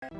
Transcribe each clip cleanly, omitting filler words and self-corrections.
Buatlah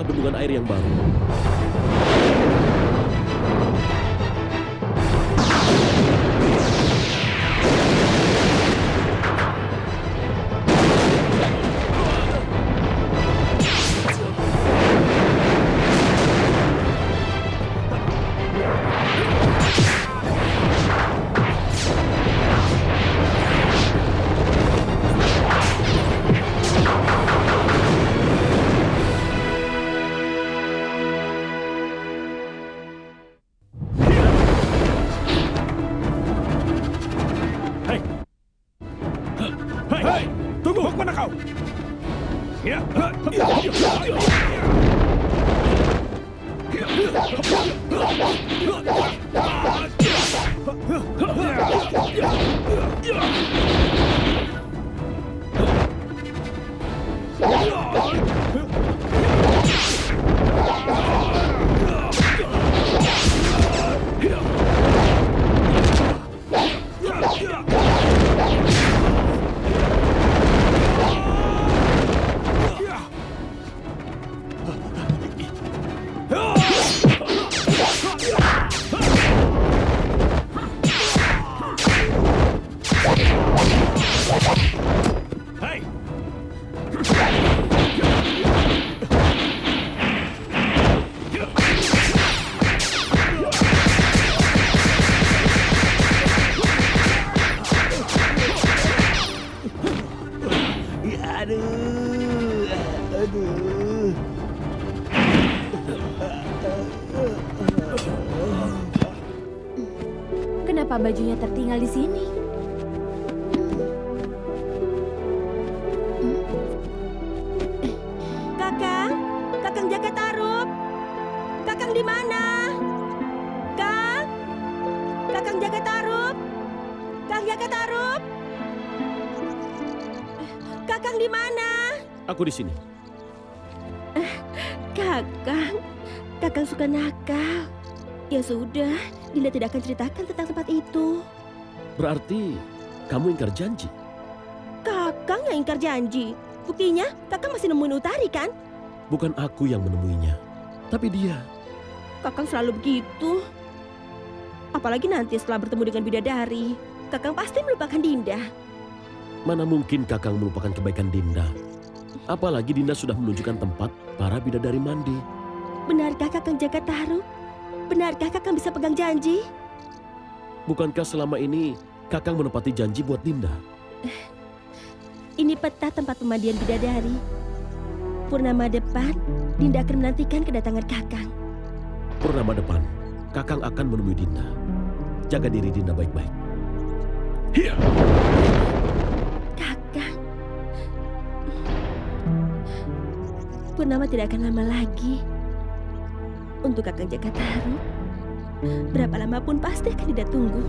bendungan air yang baru. Hei, tunggu! Mau kemana kau? Ya. Kenapa bajunya tertinggal di sini? Kakang Jaka Tarub, Kakang di mana? Kakang Jaka Tarub, Kakang Jaka Tarub, Kakang di mana? Aku di sini. Kakang suka nakal. Ya sudah, Dinda tidak akan ceritakan tentang tempat itu. Berarti kamu ingkar janji? Kakang yang ingkar janji. Buktinya, Kakang masih nemuin Utari kan? Bukan aku yang menemuinya, tapi dia. Kakang selalu begitu. Apalagi nanti setelah bertemu dengan bidadari, Kakang pasti melupakan Dinda. Mana mungkin Kakang melupakan kebaikan Dinda? Apalagi Dinda sudah menunjukkan tempat para bidadari mandi. Benarkah Kakang Jaka Tarub? Benarkah Kakang bisa pegang janji? Bukankah selama ini Kakang menepati janji buat Dinda? Ini peta tempat pemandian bidadari. Purnama depan, Dinda akan menantikan kedatangan Kakang. Purnama depan, Kakang akan menemui Dinda. Jaga diri Dinda baik-baik. Hiya! Kakang. Purnama tidak akan lama lagi. Untuk Kakang Jaka Tarub, Berapa lama pun pasti akan Dinda tunggu.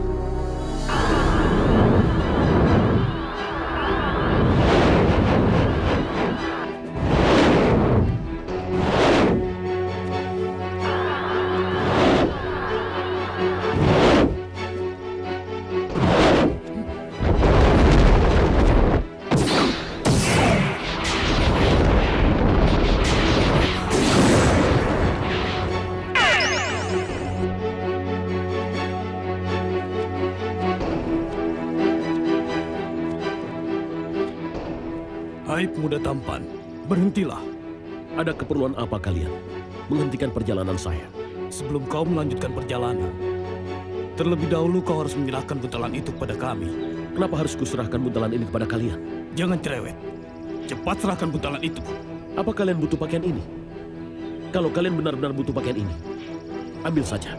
Hai pemuda tampan, berhentilah. Ada keperluan apa kalian menghentikan perjalanan saya? Sebelum kau melanjutkan perjalanan, terlebih dahulu kau harus menyerahkan buntalan itu pada kami. Kenapa harus kuserahkan buntalan ini kepada kalian? Jangan cerewet. Cepat serahkan buntalan itu. Apa kalian butuh pakaian ini? Kalau kalian benar-benar butuh pakaian ini, ambil saja.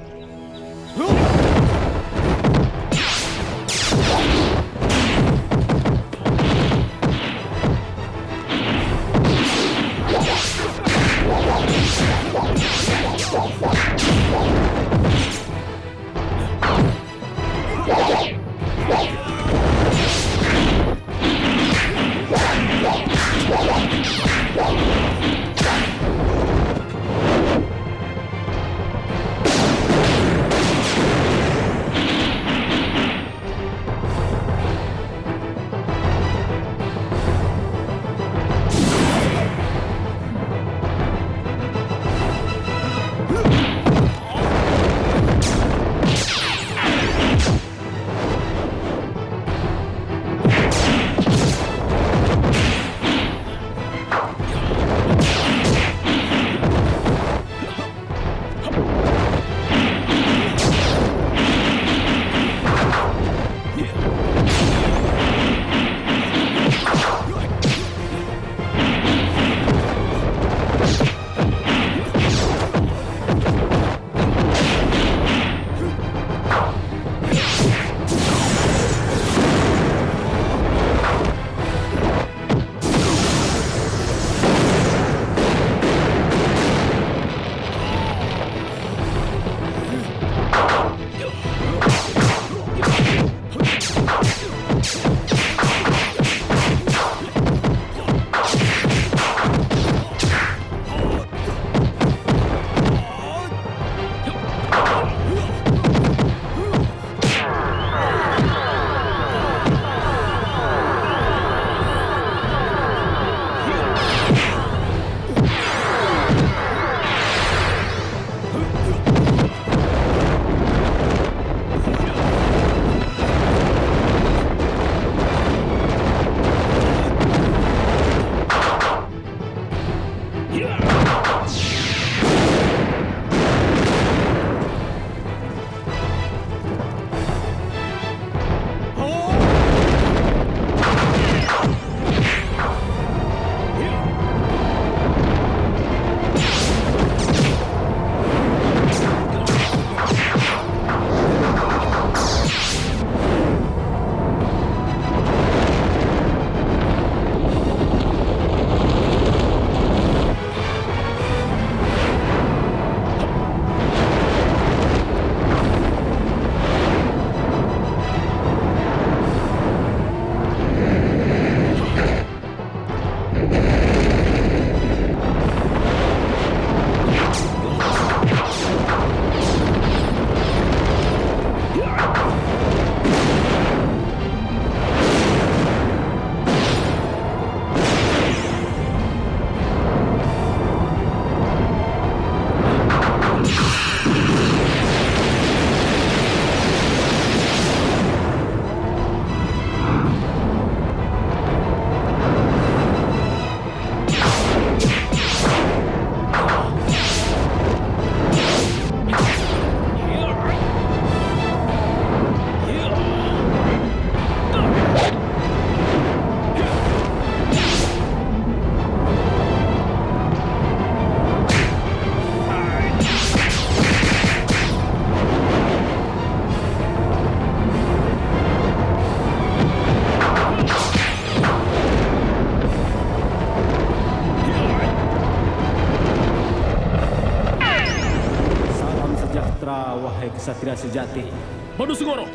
kesatria sejati. Bandu Sengoro,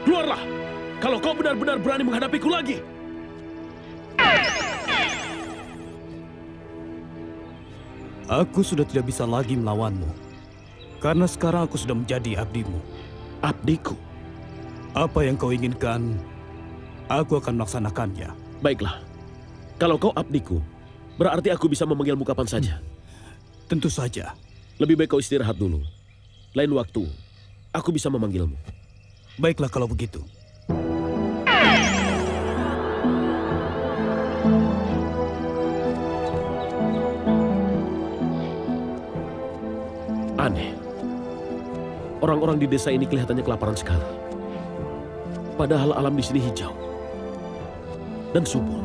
keluarlah! Kalau kau benar-benar berani menghadapiku lagi. Aku sudah tidak bisa lagi melawanmu. Karena sekarang aku sudah menjadi abdimu. Abdiku? Apa yang kau inginkan, aku akan melaksanakannya. Baiklah. Kalau kau abdiku, berarti aku bisa memanggilmu kapan saja. Tentu saja. Lebih baik kau istirahat dulu. Lain waktu, aku bisa memanggilmu. Baiklah kalau begitu. Aneh. Orang-orang di desa ini kelihatannya kelaparan sekali. Padahal alam di sini hijau dan subur.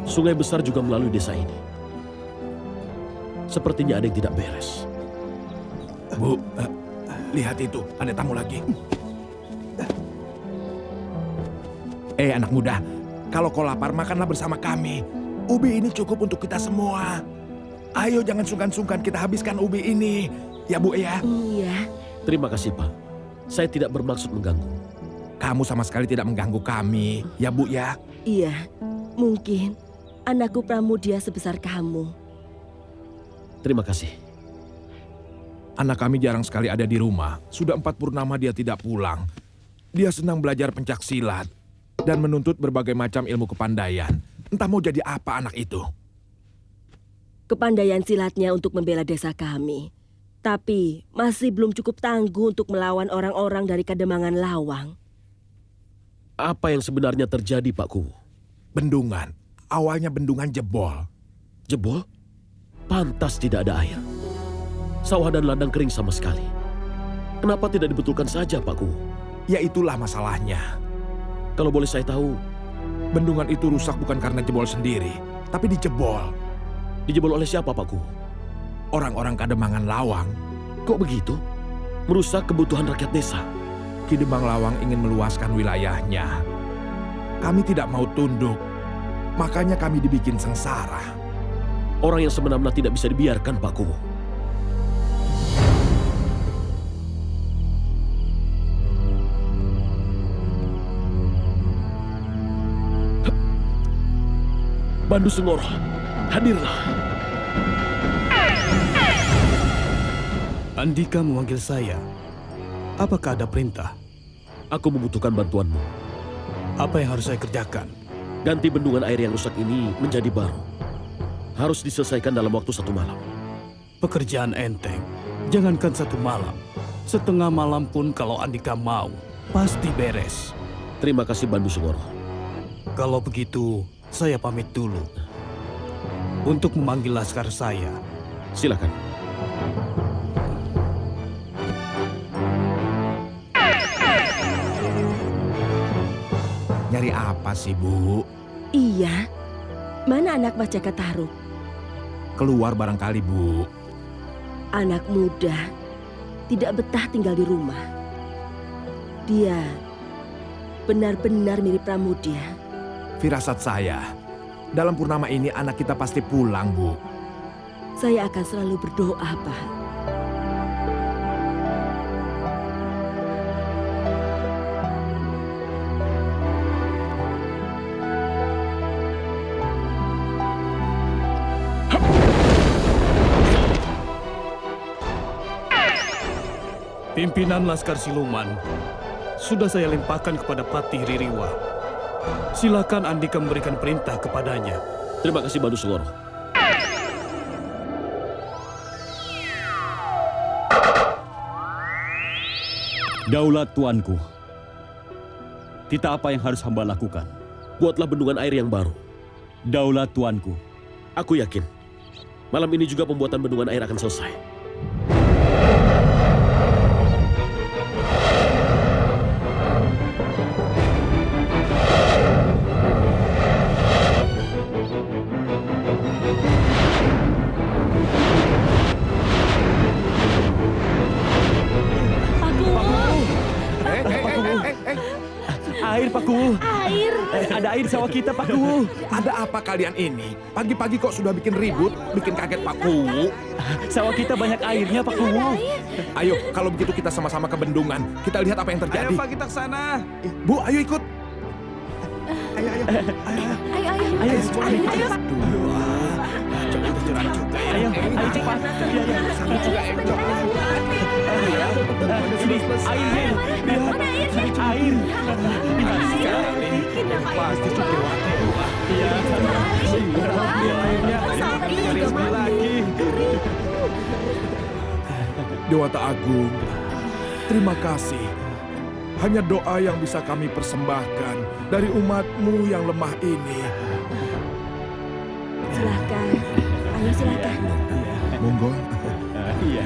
Sungai besar juga melalui desa ini. Sepertinya ada yang tidak beres. Bu, lihat itu, ada tamu lagi. Anak muda, kalau kau lapar makanlah bersama kami. Ubi ini cukup untuk kita semua. Ayo jangan sungkan-sungkan kita habiskan ubi ini. Ya Bu ya. Iya. Terima kasih Pak. Saya tidak bermaksud mengganggu. Kamu sama sekali tidak mengganggu kami. Ya Bu ya. Iya. Mungkin anakku Pramudia sebesar kamu. Terima kasih. Anak kami jarang sekali ada di rumah. Sudah 4 purnama dia tidak pulang. Dia senang belajar pencak silat dan menuntut berbagai macam ilmu kepandaian. Entah mau jadi apa anak itu. Kepandaian silatnya untuk membela desa kami. Tapi masih belum cukup tangguh untuk melawan orang-orang dari Kademangan Lawang. Apa yang sebenarnya terjadi Pak Kuwu? Bendungan. Awalnya bendungan jebol. Jebol? Pantas tidak ada air. Sawah dan ladang kering sama sekali. Kenapa tidak dibetulkan saja Pak Kuwu? Ya itulah masalahnya. Kalau boleh saya tahu, Bendungan itu rusak bukan karena jebol sendiri, tapi dijebol. dijebol oleh siapa Pak Kuwu? Orang-orang Kademangan Lawang. Kok begitu? Merusak kebutuhan rakyat desa. Ki Demang Lawang ingin meluaskan wilayahnya. Kami tidak mau tunduk, makanya kami dibikin sengsara. Orang yang semena-mena tidak bisa dibiarkan Pak Kuwu. Bandu Sengoro, hadirlah. Andika memanggil saya. Apakah ada perintah? Aku membutuhkan bantuanmu. Apa yang harus saya kerjakan? Ganti bendungan air yang rusak ini menjadi baru. Harus diselesaikan dalam waktu 1 malam. Pekerjaan enteng. Jangankan 1 malam. Setengah malam pun kalau Andika mau, pasti beres. Terima kasih Bandu Sengoro. Kalau begitu, saya pamit dulu. Untuk memanggil laskar saya. Silakan. Nyari apa sih, Bu? Iya. Mana anak Mas Jaka Tarub? Keluar barangkali, Bu. Anak muda. Tidak betah tinggal di rumah. Dia benar-benar mirip Pramudia. Firasat saya, dalam purnama ini anak kita pasti pulang, Bu. Saya akan selalu berdoa, Pak. Pimpinan Laskar Siluman sudah saya limpahkan kepada Patih Ririwa. Silakan Andika memberikan perintah kepadanya. Terima kasih Bandu Sengoro. Daulat tuanku. Tita apa yang harus hamba lakukan? Buatlah bendungan air yang baru. Daulat tuanku. Aku yakin, malam ini juga pembuatan bendungan air akan selesai. Air, Pak Kuwu. Air! Ada air di sawah kita, Pak Kuwu. Ada apa kalian ini? Pagi-pagi kok sudah bikin ribut, bikin kaget Pak Kuwu. Sawah kita banyak airnya, Pak Kuwu. Ayo, kalau begitu kita sama-sama ke bendungan. Kita lihat apa yang terjadi. Ayo Pak, kita ke sana. Bu, ayo ikut. Ayo. Ayo, Jangan terjerat juga ya. ayo cepat. Ini air, Men. Lihat, air. Pasti Cukiwati. Iya. Airnya cari sekali lagi. Dewata Agung, terima kasih. Hanya doa yang bisa kami persembahkan dari umatmu yang lemah ini. Silakan. Ayo silakan. Monggo. Iya.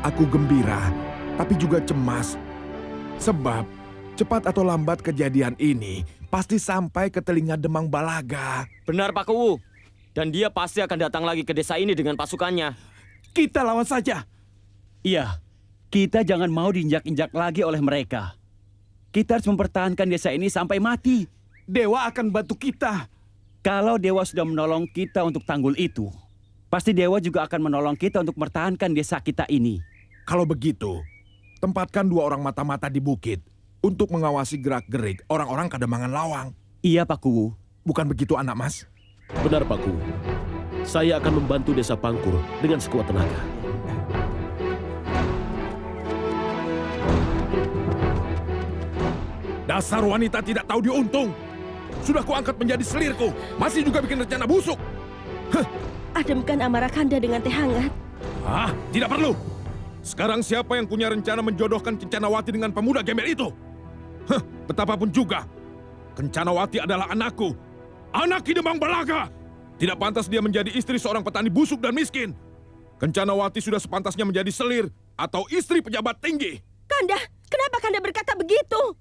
Aku gembira, tapi juga cemas. Sebab, cepat atau lambat kejadian ini pasti sampai ke telinga Demang Balaga. Benar Pak Kuwu. Dan dia pasti akan datang lagi ke desa ini dengan pasukannya. Kita lawan saja. Iya, kita jangan mau diinjak-injak lagi oleh mereka. Kita harus mempertahankan desa ini sampai mati. Dewa akan bantu kita. Kalau Dewa sudah menolong kita untuk tanggul itu, pasti Dewa juga akan menolong kita untuk mempertahankan desa kita ini. Kalau begitu, tempatkan 2 orang mata-mata di bukit untuk mengawasi gerak-gerik orang-orang Kademangan Lawang. Iya, Pak Kuwu. Bukan begitu, anak mas? Benar, Pak Kuwu. Saya akan membantu desa Pangkur dengan sekuat tenaga. Dasar wanita tidak tahu diuntung. Sudah kuangkat menjadi selirku, masih juga bikin rencana busuk. Ademkan amarah Kanda dengan teh hangat. Ah, tidak perlu. Sekarang siapa yang punya rencana menjodohkan Kencanawati dengan pemuda gembel itu? Betapapun juga, Kencanawati adalah anakku. Anak Ki Demang Balaga. Tidak pantas dia menjadi istri seorang petani busuk dan miskin. Kencanawati sudah sepantasnya menjadi selir atau istri pejabat tinggi. Kanda, kenapa Kanda berkata begitu?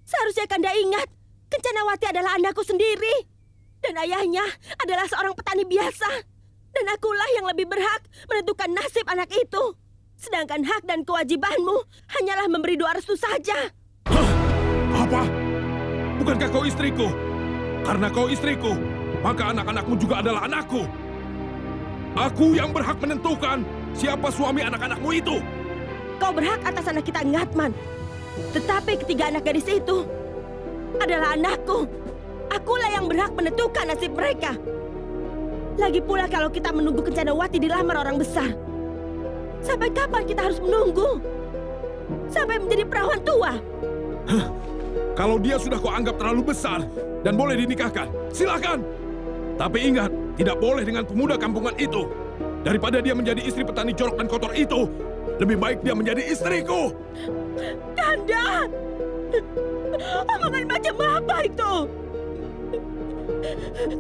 Seharusnya Kanda ingat, Kencanawati adalah anakku sendiri. Dan ayahnya adalah seorang petani biasa. Dan akulah yang lebih berhak menentukan nasib anak itu. Sedangkan hak dan kewajibanmu hanyalah memberi doa restu saja. Apa? Bukankah kau istriku? Karena kau istriku, maka anak-anakmu juga adalah anakku. Aku yang berhak menentukan siapa suami anak-anakmu itu. Kau berhak atas anak kita Ngatman. Tetapi ketiga anak gadis itu adalah anakku. Akulah yang berhak menentukan nasib mereka. Lagi pula kalau kita menunggu Kencanawati dilamar orang besar. Sampai kapan kita harus menunggu? Sampai menjadi perawan tua? Kalau dia sudah kau anggap terlalu besar dan boleh dinikahkan, silakan. Tapi ingat, tidak boleh dengan pemuda kampungan itu. Daripada dia menjadi istri petani jorok dan kotor itu, lebih baik dia menjadi istriku. Kanda! Omongan macam apa itu?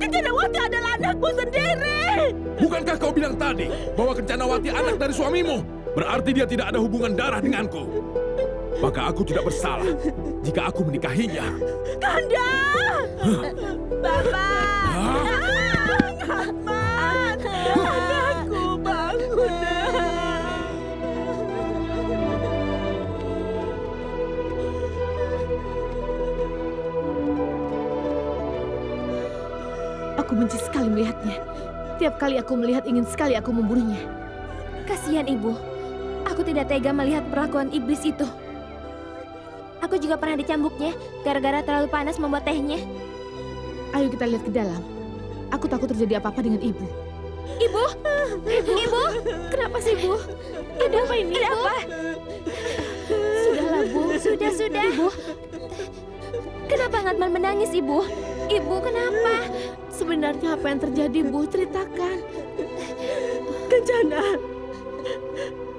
Kencanawati adalah anakku sendiri. Bukankah kau bilang tadi bahwa Kencanawati anak dari suamimu? Berarti dia tidak ada hubungan darah denganku. Maka aku tidak bersalah jika aku menikahinya. Kanda! Bapak! Ngatman! Anakku, bangun! Aku benci sekali melihatnya. Tiap kali aku melihat ingin sekali aku membunuhnya. Kasihan ibu. Aku tidak tega melihat perlakuan iblis itu. Aku juga pernah dicambuknya gara-gara terlalu panas membuat tehnya. Ayo kita lihat ke dalam. Aku takut terjadi apa-apa dengan ibu. Ibu? Ibu? Kenapa sih, Bu? Ada apa ini? Ada apa? Sudahlah, Bu. Sudah. Ibu, Kenapa Ngatman menangis, Ibu? Ibu, kenapa? sebenarnya apa yang terjadi, Bu? Ceritakan. Kencana,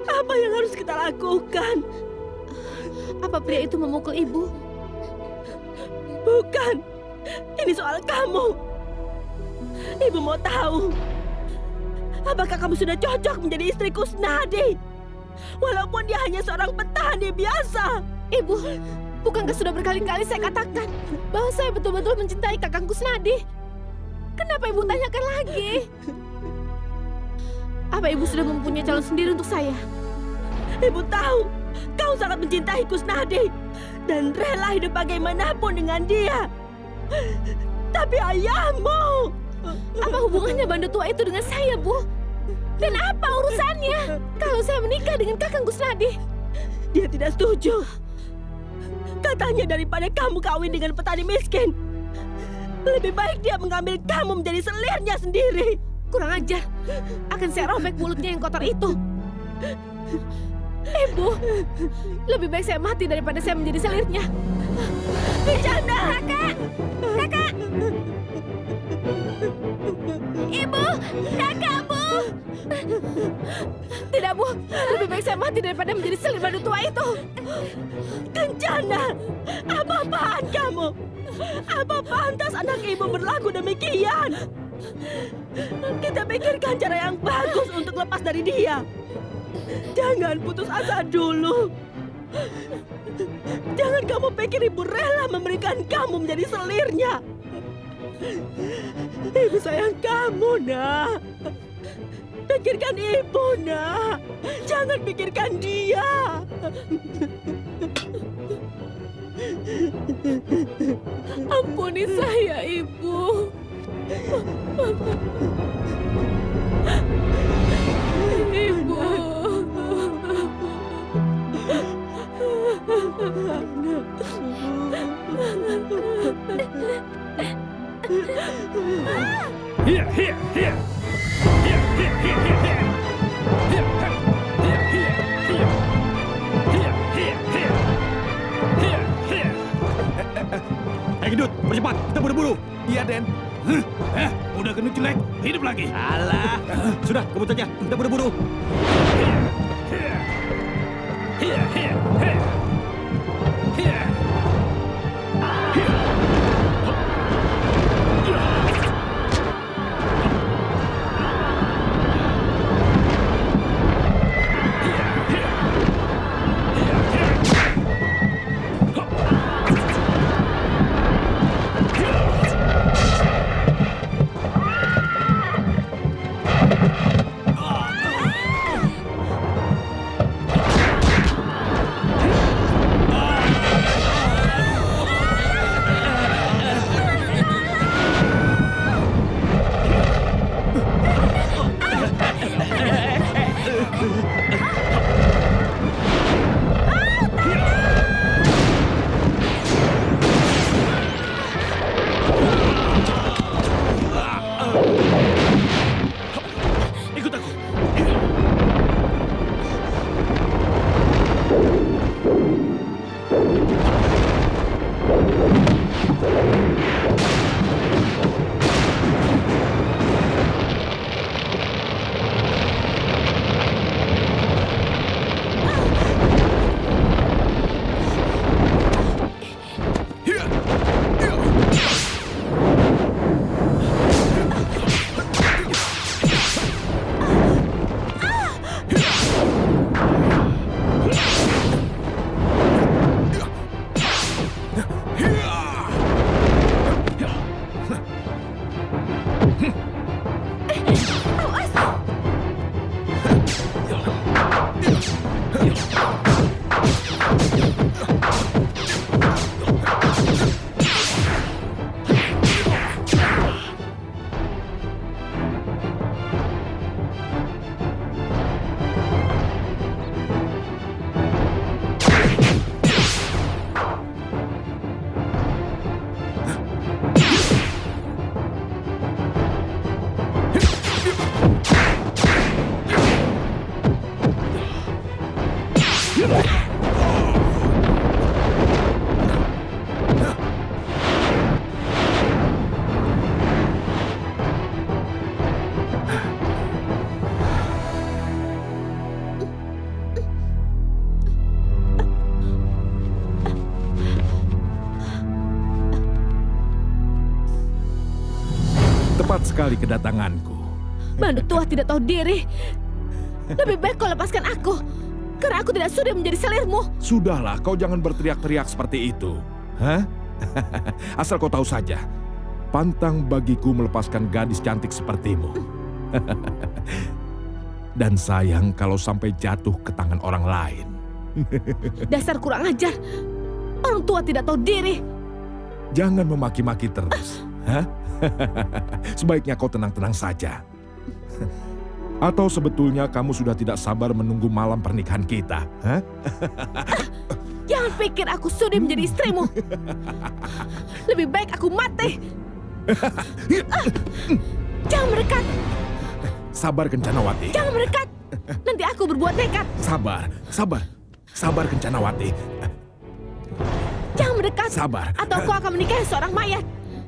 apa yang harus kita lakukan? Apa pria itu memukul ibu? Bukan, ini soal kamu. Ibu mau tahu, apakah kamu sudah cocok menjadi istri Kusnadi? Walaupun dia hanya seorang petani biasa. Ibu, bukankah sudah berkali-kali saya katakan bahwa saya betul-betul mencintai Kakang Kusnadi? Kenapa ibu tanyakan lagi? Apa ibu sudah mempunyai calon sendiri untuk saya? Ibu tahu, kau sangat mencintai Kusnadi. dan rela hidup bagaimanapun dengan dia. Tapi ayahmu... Apa hubungannya bandu tua itu dengan saya, Bu? Dan apa urusannya kalau saya menikah dengan Kakang Kusnadi? Dia tidak setuju. Katanya daripada kamu kawin dengan petani miskin, lebih baik dia mengambil kamu menjadi selirnya sendiri. Kurang ajar. Akan saya robek mulutnya yang kotor itu. Ibu, lebih baik saya mati daripada saya menjadi selirnya. Bercanda! Kakak! Kakak! Ibu! Kakak, Bu! Tidak, Bu. Lebih baik saya mati daripada menjadi selir bandu tua itu. Kencana! Apa-apaan kamu? Apa pantas anak ibu berlaku demikian? Kita pikirkan cara yang bagus untuk lepas dari dia. Jangan putus asa dulu. Jangan kamu pikir ibu rela memberikan kamu menjadi selirnya. Ibu sayang kamu, nak. Pikirkan ibu, nak. Jangan pikirkan dia. Ampuni saya, Ibu. Ibu. Here, here, here. Here, here, here, here, here. Here, here, here, here. Here, here, here. Here, here. Ayo Gendut, percepat, kita buru-buru. Iya, Den. Udah gendut jelek, hidup lagi. Alah, sudah, kebut saja, kita buru-buru. Here, here. Here, here, here. Here. Ikut aku. Tepat sekali kedatanganku. Bandu tua tidak tahu diri. Lebih baik kau lepaskan aku. Karena aku tidak sudi menjadi selirmu. Sudahlah, kau jangan berteriak-teriak seperti itu. Hah? Asal kau tahu saja, pantang bagiku melepaskan gadis cantik sepertimu. Dan sayang kalau sampai jatuh ke tangan orang lain. Dasar kurang ajar. Orang tua tidak tahu diri. Jangan memaki-maki terus. Hah? Sebaiknya kau tenang-tenang saja. Atau sebetulnya kamu sudah tidak sabar menunggu malam pernikahan kita? Hah? Jangan pikir aku sudi menjadi istrimu. Lebih baik aku mati. Jangan mendekat. Sabar Kencanawati. Jangan mendekat. Nanti aku berbuat nekat. Sabar Kencanawati. Jangan mendekat. Sabar. Atau aku akan menikahi seorang mayat.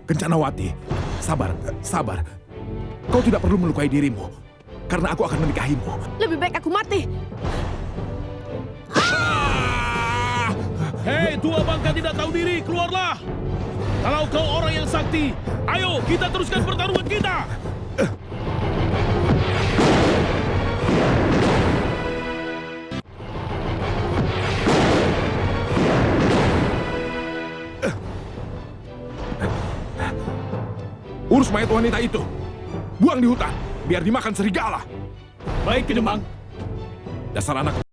Kencanawati, sabar. Kau tidak perlu melukai dirimu, karena aku akan menikahimu. Lebih baik aku mati. Hei, tua bangka tidak tahu diri, keluarlah! Kalau kau orang yang sakti, ayo kita teruskan pertarungan kita! Urus mayat wanita itu. Buang di hutan, biar dimakan serigala. Baik, Kedemang. Dasar anak.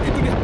Itu dia.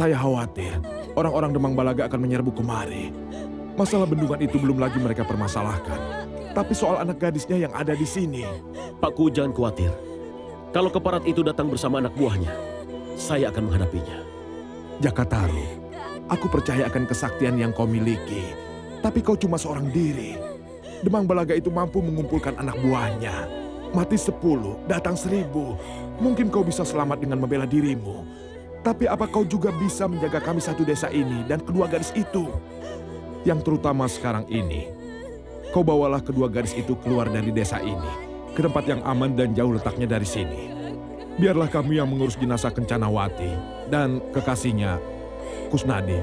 Saya khawatir orang-orang Demang Balaga akan menyerbu kemari. Masalah bendungan itu belum lagi mereka permasalahkan. Tapi soal anak gadisnya yang ada di sini. Pakku, jangan khawatir. Kalau keparat itu datang bersama anak buahnya, saya akan menghadapinya. Jakataru, aku percaya akan kesaktian yang kau miliki. Tapi kau cuma seorang diri. Demang Balaga itu mampu mengumpulkan anak buahnya. Mati 10, datang 1000. Mungkin kau bisa selamat dengan membela dirimu. Tapi apa kau juga bisa menjaga kami satu desa ini dan kedua gadis itu? Yang terutama sekarang ini, kau bawalah kedua gadis itu keluar dari desa ini, ke tempat yang aman dan jauh letaknya dari sini. Biarlah kami yang mengurus jenazah Kencanawati dan kekasihnya, Kusnadi.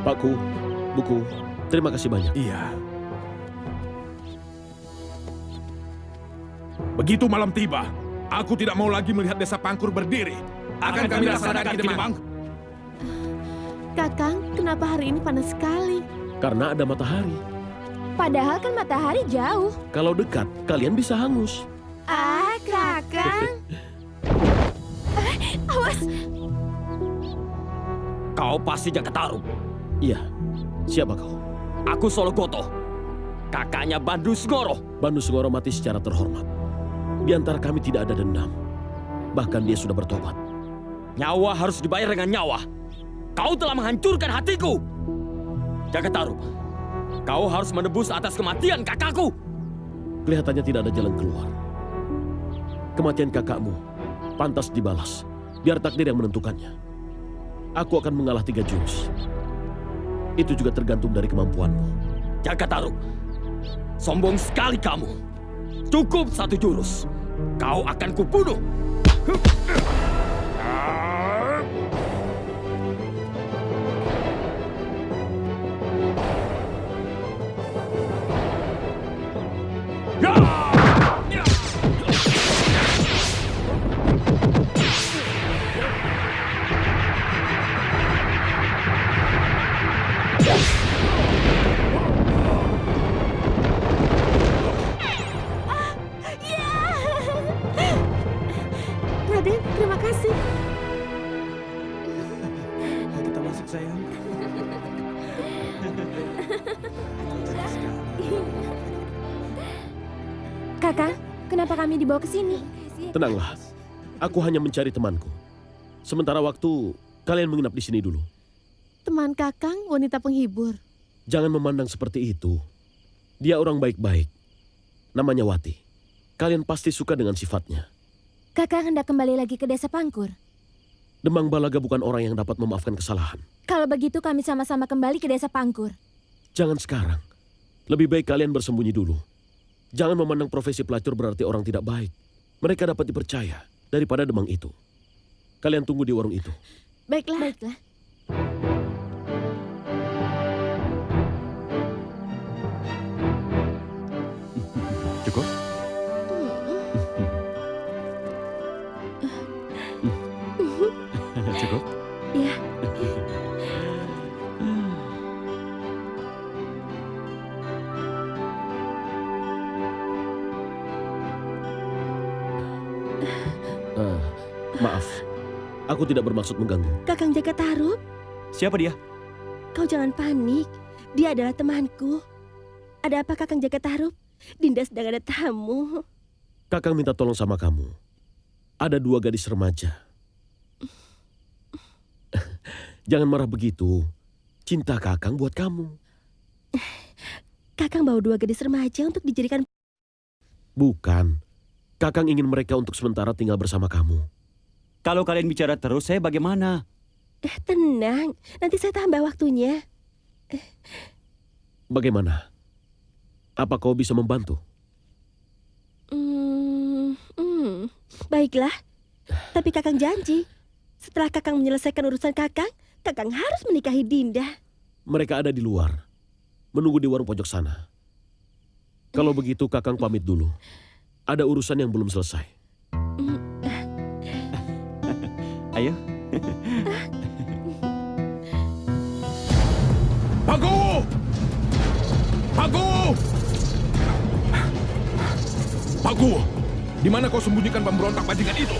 Pakku, buku, terima kasih banyak. Iya. Begitu malam tiba, aku tidak mau lagi melihat desa Pangkur berdiri. Akan kami laksanakan Ki Demang. Kakang, kenapa hari ini panas sekali? Karena ada matahari. Padahal kan matahari jauh. Kalau dekat, kalian bisa hangus. Ah, Kakang. Awas. Kau pasti Jakataru. Iya, siapa kau? Aku Sologoto, kakaknya Bandu Sengoro. Bandu Sengoro mati secara terhormat. Di antara kami tidak ada dendam. Bahkan dia sudah bertobat. Nyawa harus dibayar dengan nyawa. Kau telah menghancurkan hatiku. Jakataru, kau harus menebus atas kematian kakakku. Kelihatannya tidak ada jalan keluar. Kematian kakakmu pantas dibalas. Biar takdir yang menentukannya. Aku akan mengalah 3 jurus. Itu juga tergantung dari kemampuanmu. Jakataru, sombong sekali kamu. Cukup 1 jurus. Kau akan kubunuh. Terima kasih. Kita masuk sayang. Kakang, kenapa kami dibawa ke sini? Tenanglah, aku hanya mencari temanku. Sementara waktu, kalian menginap di sini dulu. Teman Kakang wanita penghibur. Jangan memandang seperti itu. Dia orang baik-baik. Namanya Wati. Kalian pasti suka dengan sifatnya. Kakang hendak kembali lagi ke desa Pangkur. Demang Balaga bukan orang yang dapat memaafkan kesalahan. Kalau begitu kami sama-sama kembali ke desa Pangkur. Jangan sekarang. Lebih baik kalian bersembunyi dulu. Jangan memandang profesi pelacur berarti orang tidak baik. Mereka dapat dipercaya daripada Demang itu. Kalian tunggu di warung itu. Baiklah. Baiklah. Cukup? Cukup? Ya. Maaf, aku tidak bermaksud mengganggu. Kakang Jakatarup, Siapa dia? kau jangan panik. Dia adalah temanku. Ada apa Kakang Jakatarup? Dinda sedang ada tamu. Kakang minta tolong sama kamu. Ada 2 gadis remaja. Jangan marah begitu. Cinta Kakang buat kamu. Kakang bawa 2 gadis remaja untuk dijadikan... Bukan. Kakang ingin mereka untuk sementara tinggal bersama kamu. Kalau kalian bicara terus, saya bagaimana? Tenang, nanti saya tambah waktunya. Bagaimana? Apa kau bisa membantu? Baiklah, tapi Kakang janji. Setelah Kakang menyelesaikan urusan Kakang, Kakang harus menikahi Dinda. Mereka ada di luar. Menunggu di warung pojok sana. Kalau begitu Kakang pamit dulu. Ada urusan yang belum selesai. Ayo. Pagu! Pagu! Pagu! Di mana kau sembunyikan pemberontak bajingan itu?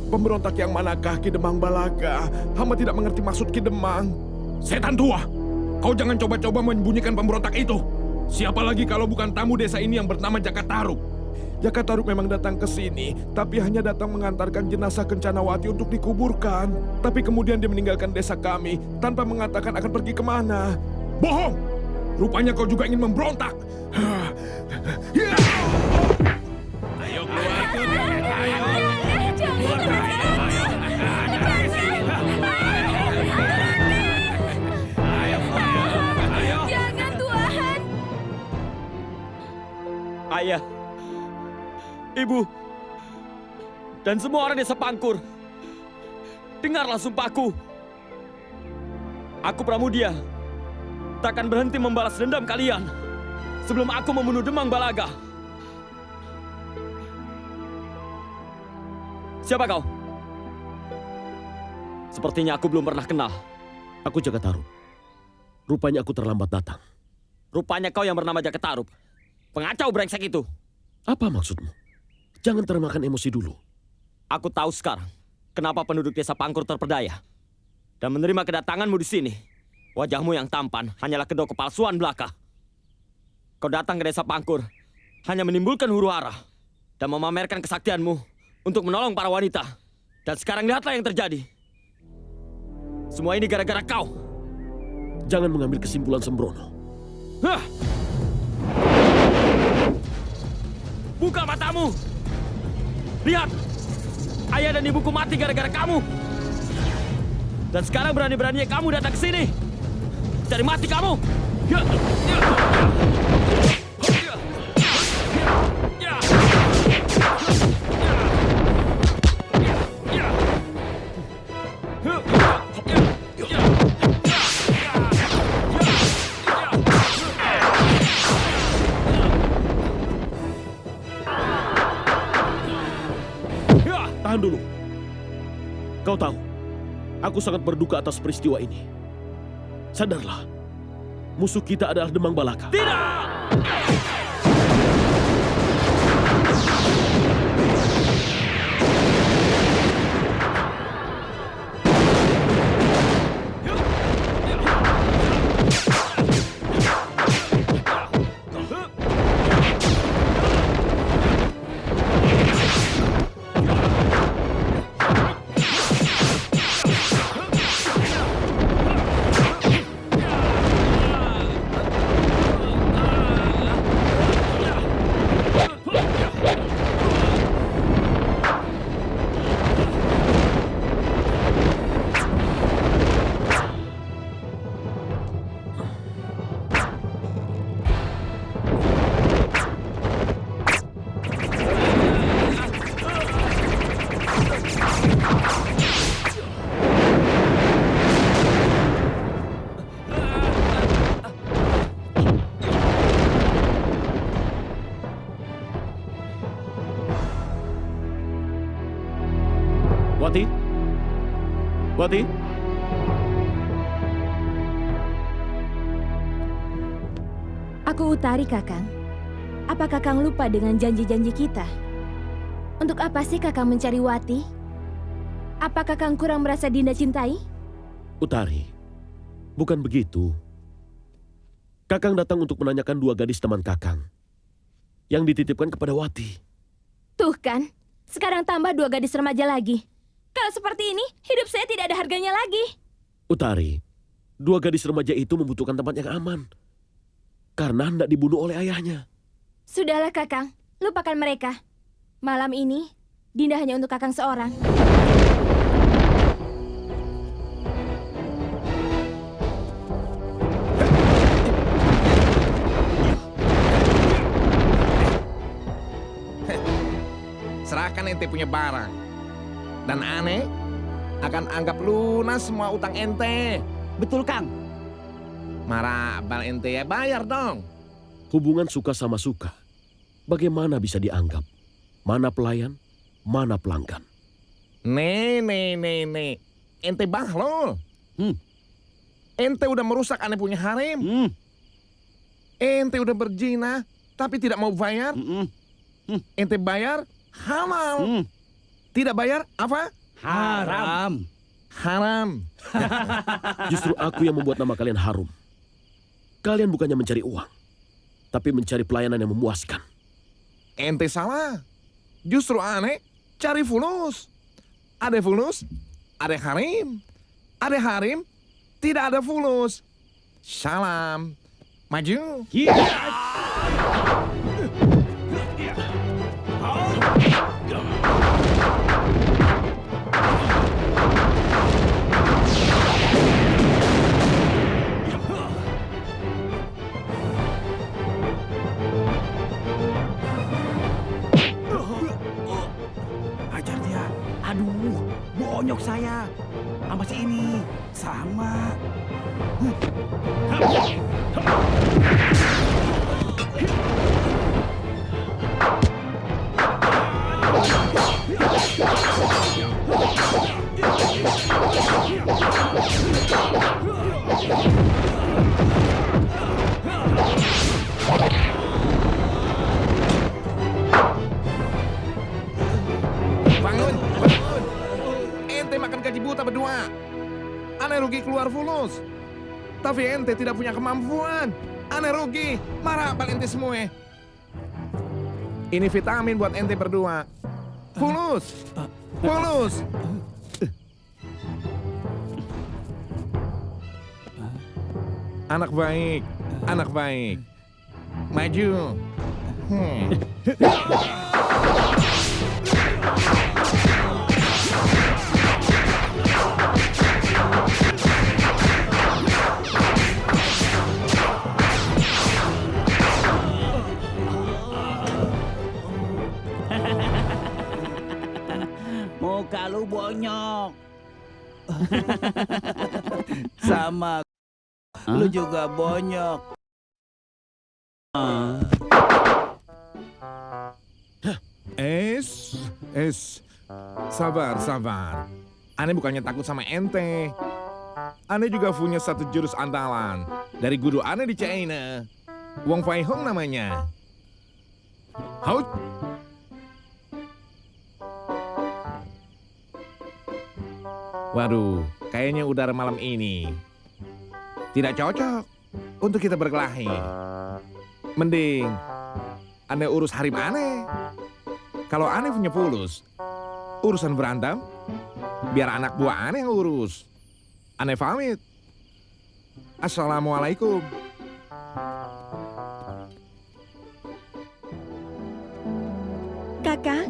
Pemberontak yang manakah, Ki Demang Balaga? Hamba tidak mengerti maksud Ki Demang. Setan tua! Kau jangan coba-coba menyembunyikan pemberontak itu. Siapa lagi kalau bukan tamu desa ini yang bernama Jakatarup? Jakatarup memang datang ke sini, tapi hanya datang mengantarkan jenazah Kencanawati untuk dikuburkan. Tapi kemudian dia meninggalkan desa kami tanpa mengatakan akan pergi kemana. Bohong! Rupanya kau juga ingin memberontak. Ayo keluar. Jangan, Tuhan. Ayah, Ibu, dan semua orang desa Pangkur, dengarlah sumpahku. Aku Pramudia takkan berhenti membalas dendam kalian sebelum aku membunuh Demang Balaga. Siapa kau? Sepertinya aku belum pernah kenal. Aku Jakatarup. Rupanya aku terlambat datang. Rupanya kau yang bernama Jakatarup. Pengacau brengsek itu. Apa maksudmu? Jangan termakan emosi dulu. Aku tahu sekarang kenapa penduduk desa Pangkur terpedaya dan menerima kedatanganmu di sini. Wajahmu yang tampan hanyalah kedua kepalsuan belaka. Kau datang ke desa Pangkur hanya menimbulkan huru-hara dan memamerkan kesaktianmu untuk menolong para wanita. Dan sekarang lihatlah yang terjadi. Semua ini gara-gara kau. Jangan mengambil kesimpulan sembrono. Hah! Buka matamu. Lihat, ayah dan ibuku mati gara-gara kamu. Dan sekarang berani-beraninya kamu datang ke sini. Cari mati kamu. Ya. Ya. Ya. Ya. Ya. Tahan dulu. Kau tahu, aku sangat berduka atas peristiwa ini. Sadarlah, musuh kita adalah Demang Balaga. Tidak! Wati? Wati? Aku Utari, Kakang. Apa Kakang lupa dengan janji-janji kita? Untuk apa sih Kakang mencari Wati? Apa Kakang kurang merasa Dinda cintai? Utari, bukan begitu. Kakang datang untuk menanyakan 2 gadis teman Kakang yang dititipkan kepada Wati. Tuh kan, sekarang tambah 2 gadis remaja lagi. Kalau seperti ini, hidup saya tidak ada harganya lagi. Utari, 2 gadis remaja itu membutuhkan tempat yang aman karena hendak dibunuh oleh ayahnya. Sudahlah Kakang, lupakan mereka. Malam ini, Dinda hanya untuk Kakang seorang. Serahkan ente punya barang. Dan aneh akan anggap lunas semua utang ente. Betul, Kang. Marabal ente ya bayar dong. Hubungan suka sama suka, bagaimana bisa dianggap? Mana pelayan, mana pelanggan? Nih. Ente bahlul. Ente udah merusak aneh punya harem. Ente udah berzina, tapi tidak mau bayar. Ente bayar halal. Tidak bayar apa? Haram. Haram. Justru aku yang membuat nama kalian harum. Kalian bukannya mencari uang, tapi mencari pelayanan yang memuaskan. Ente salah. Justru aneh cari fulus. Ada fulus, ada harim. Ada harim, tidak ada fulus. Salam. Maju. Ajar dia. Aduh, bonyok saya. Sama si ini. Sama. Bangun. Ente makan gaji buta berdua. Aneh rugi keluar fulus. Tapi ente tidak punya kemampuan. Aneh rugi. Marah bal ente semua. Ini vitamin buat ente berdua. Fulus. Fulus. Anak baik. Anak baik. Maju. Muka lu bonyok. Sama. Lu juga bonyok. Sabar. Aneh bukannya takut sama ente. Aneh juga punya satu jurus andalan dari guru aneh di China. Wong Fai Hong namanya. Haut. Waduh, kayaknya udara malam ini tidak cocok untuk kita berkelahi. Mending aneh urus harim aneh. Kalau aneh punya fulus, urusan berantem, biar anak buah aneh yang urus. Aneh pamit. Assalamualaikum. Kakak,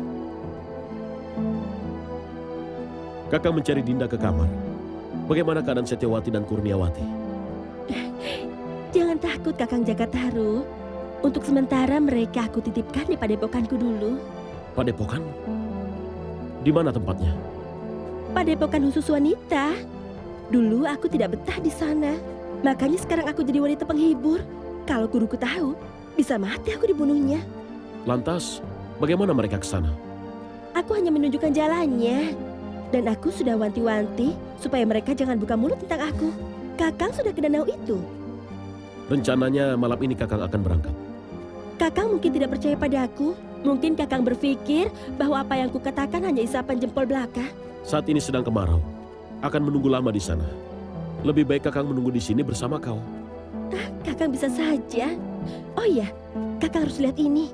Kakang mencari Dinda ke kamar. Bagaimana keadaan Setyawati dan Kurniawati? jangan takut Kakang Jakartaru. Untuk sementara mereka aku titipkan di padepokanku dulu. Padepokan? Di mana tempatnya? Padepokan khusus wanita. Dulu aku tidak betah di sana. Makanya sekarang aku jadi wanita penghibur. Kalau guruku tahu, bisa mati aku dibunuhnya. Lantas, bagaimana mereka ke sana? Aku hanya menunjukkan jalannya. Dan aku sudah wanti-wanti supaya mereka jangan buka mulut tentang aku. Kakang sudah ke danau itu. Rencananya malam ini Kakang akan berangkat. Kakang mungkin tidak percaya padaku. Mungkin Kakang berpikir bahwa apa yang kukatakan hanya isapan jempol belaka. Saat ini sedang kemarau. Akan menunggu lama di sana. Lebih baik Kakang menunggu di sini bersama kau. Kakang bisa saja. Oh iya, Kakang harus lihat ini.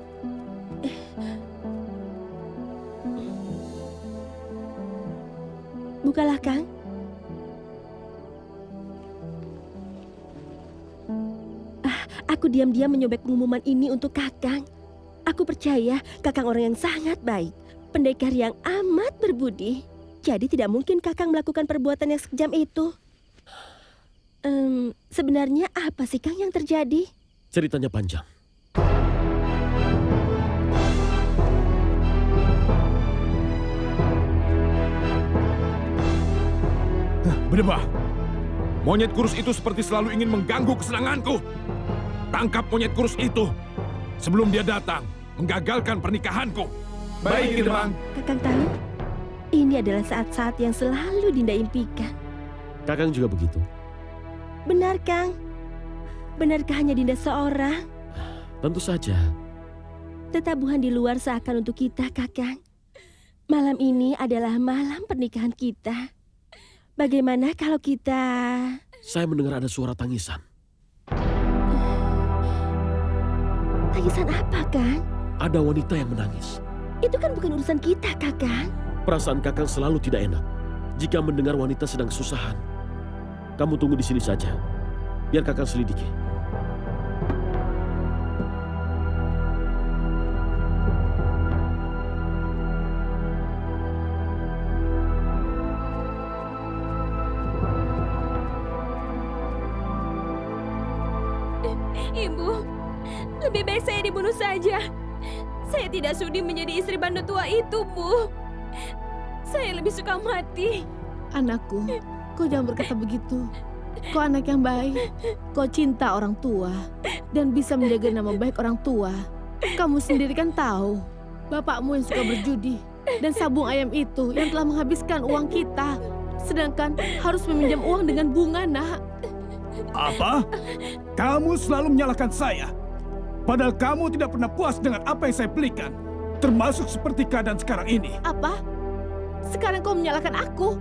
Bukalah, Kang. Aku diam-diam menyobek pengumuman ini untuk Kakang. Aku percaya Kakang orang yang sangat baik, pendekar yang amat berbudi. Jadi tidak mungkin Kakang melakukan perbuatan yang sekejam itu. Sebenarnya apa sih, Kang, yang terjadi? Ceritanya panjang. Berdebah, monyet kurus itu seperti selalu ingin mengganggu kesenanganku. Tangkap monyet kurus itu sebelum dia datang menggagalkan pernikahanku. Baik, Bang. Kakang tahu, ini adalah saat-saat yang selalu Dinda impikan. Kakang juga begitu. Benar, Kang? Benarkah hanya Dinda seorang? Tentu saja. Tetabuhan di luar seakan untuk kita, Kakang. Malam ini adalah malam pernikahan kita. Bagaimana kalau kita... Saya mendengar ada suara tangisan. Tangisan apa, Kang? Ada wanita yang menangis. Itu kan bukan urusan kita, Kakang. Perasaan Kakang selalu tidak enak jika mendengar wanita sedang kesusahan. Kamu tunggu di sini saja, biar Kakang selidiki. Ibu, lebih baik saya dibunuh saja. Saya tidak sudi menjadi istri bandot tua itu, Bu. Saya lebih suka mati. Anakku, kau jangan berkata begitu. Kau anak yang baik. Kau cinta orang tua dan bisa menjaga nama baik orang tua. Kamu sendiri kan tahu, bapakmu yang suka berjudi dan sabung ayam itu yang telah menghabiskan uang kita. Sedangkan harus meminjam uang dengan bunga, Nak. Apa? Kamu selalu menyalahkan saya. Padahal kamu tidak pernah puas dengan apa yang saya belikan. Termasuk seperti keadaan sekarang ini. Apa? Sekarang kau menyalahkan aku?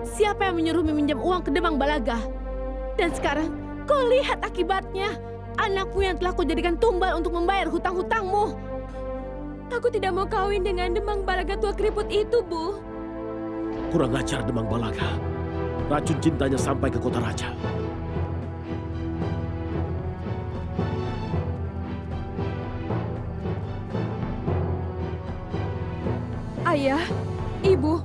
Siapa yang menyuruh meminjam uang ke Demang Balaga? Dan sekarang kau lihat akibatnya. Anakmu yang telah kau jadikan tumbal untuk membayar hutang-hutangmu. Aku tidak mau kawin dengan Demang Balaga tua keriput itu, Bu. Kurang ajar Demang Balaga. Racun cintanya sampai ke kota raja. Ayah, Ibu,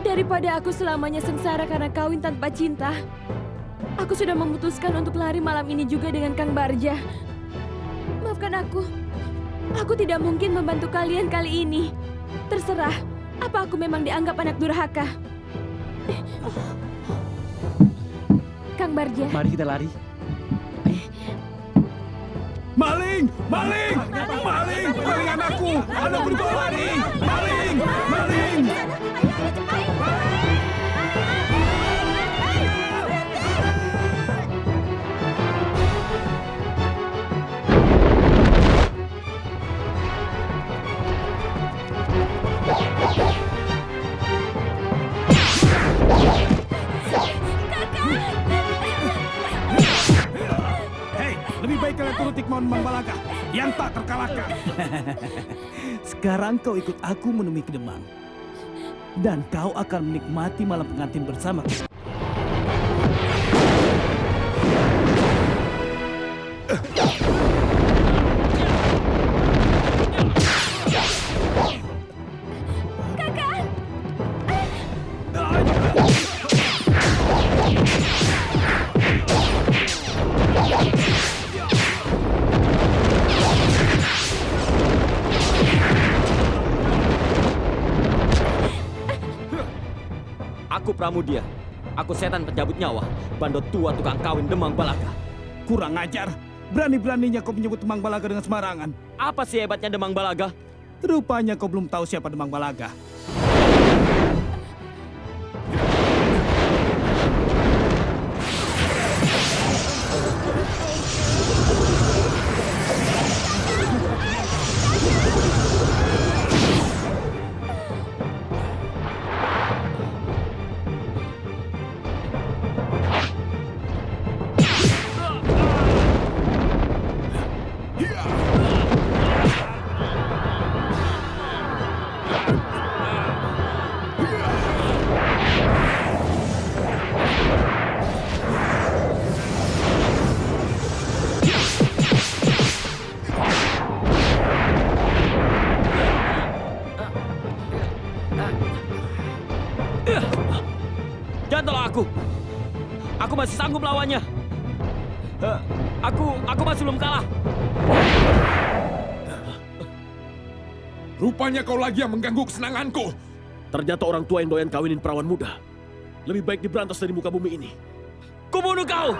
daripada aku selamanya sengsara karena kawin tanpa cinta, aku sudah memutuskan untuk lari malam ini juga dengan Kang Barja. Maafkan aku. Aku tidak mungkin membantu kalian kali ini. Terserah, apa aku memang dianggap anak durhaka? Kang Barja. Mari kita lari. Maling! Maling! Maling! Maling anakku! Anakku dibawa lari! Maling! Maling! Lebih baik kalian turuti kemauan Demang Balaga yang tak terkalahkan. Sekarang kau ikut aku menemui ke Demang. Dan kau akan menikmati malam pengantin bersama. Aku Pramudia. Aku setan pencabut nyawa. Bandot tua tukang kawin Demang Balaga. Kurang ajar. Berani-beraninya kau menyebut Demang Balaga dengan sembarangan. Apa sih hebatnya Demang Balaga? Rupanya kau belum tahu siapa Demang Balaga. masih sanggup lawannya. Aku masih belum kalah. Rupanya kau lagi yang mengganggu kesenanganku. Ternyata orang tua yang doyan kawinin perawan muda. Lebih baik diberantas dari muka bumi ini. Kubunuh kau!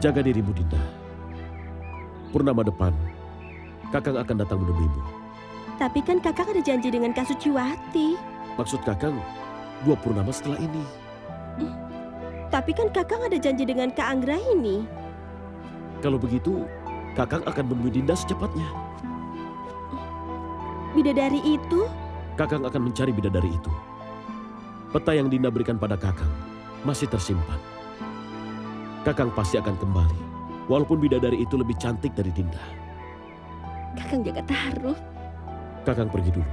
Jaga dirimu, Dinda. Purnama depan, Kakang akan datang menemuimu. Tapi kan Kakang ada janji dengan Kak Suciwati. Maksud Kakang, 2 purnama setelah ini. Tapi kan Kakang ada janji dengan Kak Anggra ini. Kalau begitu, Kakang akan menemui Dinda secepatnya. Bidadari itu? Kakang akan mencari bidadari itu. Peta yang Dinda berikan pada Kakang masih tersimpan. Kakang pasti akan kembali, walaupun bidadari itu lebih cantik dari Dinda. Kakang jaga taruh. Kakang pergi dulu.